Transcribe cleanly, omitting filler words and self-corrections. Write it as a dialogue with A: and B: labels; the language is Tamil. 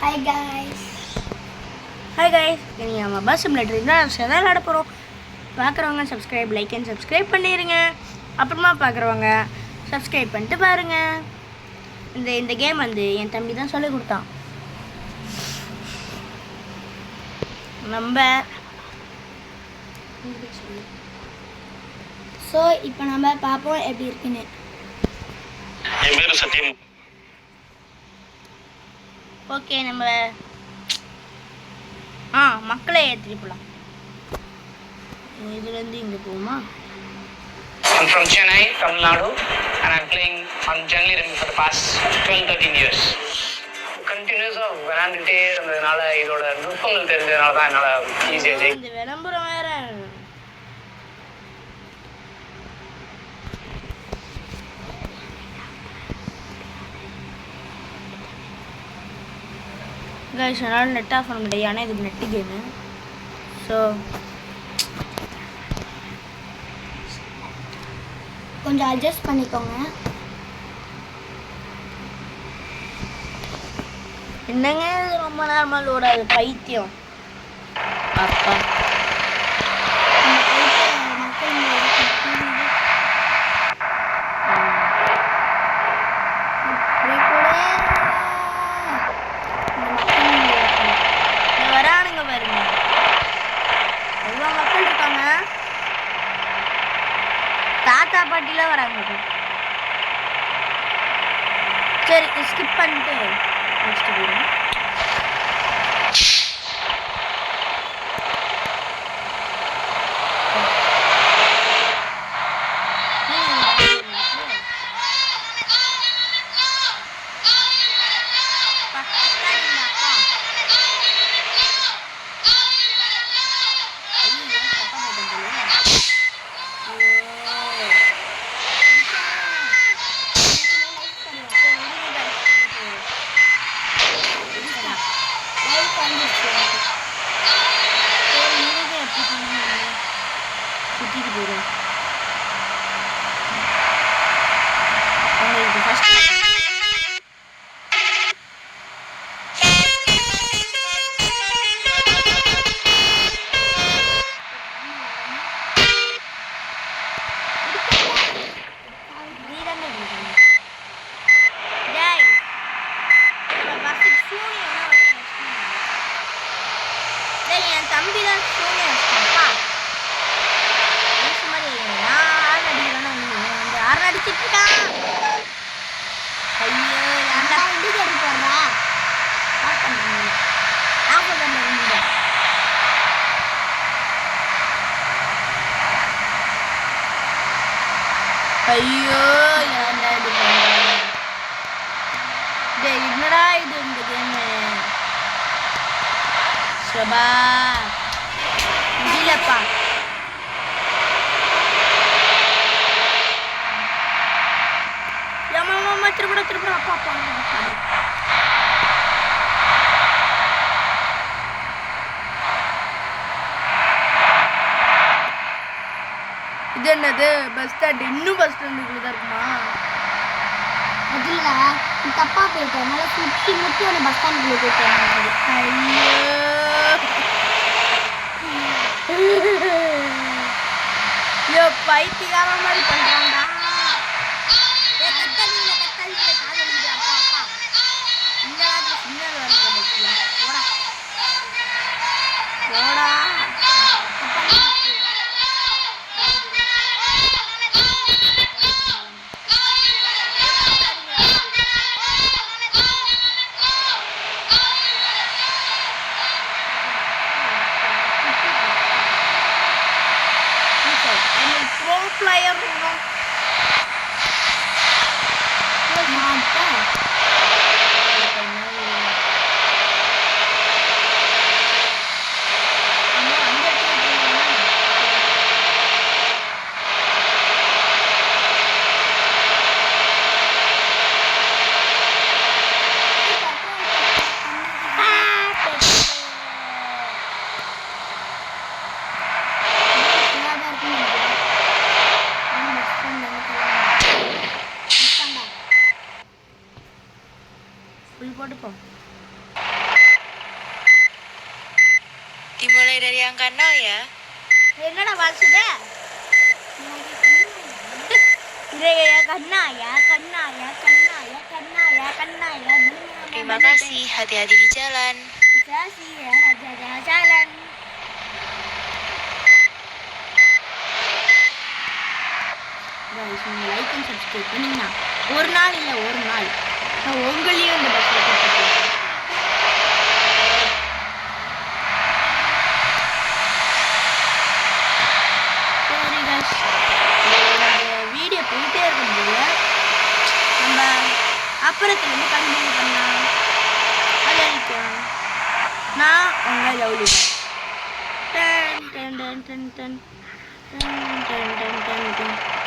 A: Hi guys.
B: Hi guys. இன்னைக்கு நம்ம பஸ் சிமுலேட்டர் இன்டர்நேஷனல் தான் விளையாட போகிறோம். பார்க்குறவங்க சப்ஸ்கிரைப் லைக் அண்ட் சப்ஸ்கிரைப் பண்ணிடுங்க. அப்புறமா பார்க்குறவங்க சப்ஸ்கிரைப் பண்ணிட்டு பாருங்க. இந்த கேம் வந்து என் தம்பி தான் சொல்லி கொடுத்தான்.
A: ஸோ இப்போ நம்ம பார்ப்போம் எப்படி இருக்குன்னு.
C: என் பேர் சத்தியம்.
B: ஓகே, நம்ம மக்களை ஏற்றிட்டு போகலாம். இதுலேருந்து இங்கே போகுமா?
C: I'm from Chennai, Tamil Nadu, and I'm playing on Jungle Run for the past 12-13 years. கண்டினியூஸாக விளையாண்டுட்டே இருந்ததுனால இதோட நுட்பங்கள் தெரிஞ்சதுனால தான் என்னால் ஈஸியாக ஜெயி.
B: இந்த விளம்பரம் வேற. கைஸ், என்னால் நெட் ஆஃப் பண்ண முடியாது. ஆனால் இது நெட்டு கேமு. ஸோ
A: கொஞ்சம் அட்ஜஸ்ட் பண்ணிக்கோங்க.
B: என்னங்க இது ரொம்ப நேரமாக லோடாது பைத்தியம். அப்பா வரானுங்க பாருங்க, எவ்வளோ மக்கள் இருக்காங்க. தாத்தா பாட்டிலாம் வராங்க. சரி, ஸ்கிப் பண்ணிட்டு நெக்ஸ்ட் போயிடும். சுற்றிட்டு போயிடும். அவங்களுக்கு ஃபஸ்ட் என் தம்பி தான் சூனியா வச்சுட்டான்ப்பா. அடிச்சிட்டு இருக்கான். ஐயோ, ஏன்டா இடிச்சு அடி போறா? ஐயோ, ஏன்டா இது பண்ற? டேய், என்னடா இது இந்த கேமு? சபா முடியலப்பா. திருப்பட அப்பா இது என்னது? Bus stand. இன்னும் பஸ் ஸ்டாண்டுக்குள்ள தான் இருக்குமா?
A: அதில் தப்பா போயிட்டேன். நல்லா சுற்றி முற்றி அந்த பஸ் ஸ்டாண்டுக்குள்ள போயிட்டேன்.
B: ஐயோ, பைத்தியக்கார மாதிரி பண்றான்டா. Pro player no. போட்டுப்போம்.
D: Dimulai dari angka 0 ya.
B: என்னடா வாசுத Raya Kanaya.
D: Terima kasih, hati-hati di jalan.
B: Kasih ya, hati-hati jalan. Guys, நீங்க லைக் அண்ட் சப்ஸ்கிரைப் பண்ணீங்கன்னா ஒரு நாள் இல்லை ஒரு நாள் நான் உங்களையும் இந்த பஸ்ஸில் கூப்பிட்டு சரி guys, இந்த வீடியோ போயிட்டே இருக்கும்போது நம்ம அப்புறத்துலேருந்து கண்டினியூ பண்ணலாம். அது வரைக்கும் நான் உங்கள் lovely done done done done done done done done done done